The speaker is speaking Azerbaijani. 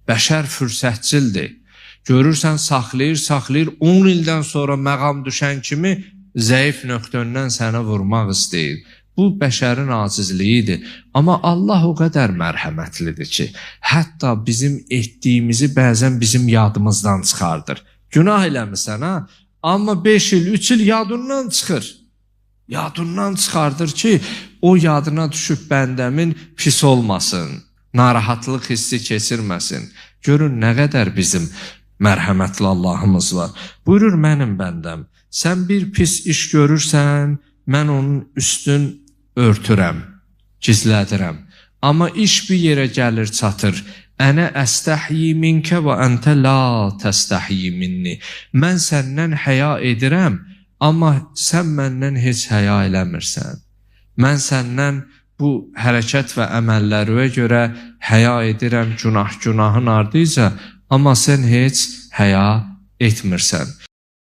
Bəşər fürsətçildir. Görürsən, saxlayır, 10 ildən sonra məqam düşən kimi zəif nöqtəndən sənə vurmaq istəyir. Bu, bəşərin acizliyidir. Amma Allah o qədər mərhəmətlidir ki, hətta bizim etdiyimizi bəzən bizim yadımızdan çıxardır. Günah eləmirsən, ha? Amma 5 il, 3 il yadından çıxır. Yadından çıxardır ki, o yadına düşüb bəndəmin pis olmasın, narahatlıq hissi keçirməsin. Görün, nə qədər bizim mərhəmətli Allahımız var. Buyurur mənim bəndəm, sən bir pis iş görürsən, mən onun üstün örtürəm, gizlədirəm. Amma iş bir yerə gəlir, çatır. Ənə əstəhyi minkə və əntə la təstəhyi minni. Mən səndən həya edirəm, amma sən məndən heç həya eləmirsən. Mən səndən bu hərəkət və əməllərinə görə həya edirəm, günahın ardıyca, amma sən heç həya etmirsən.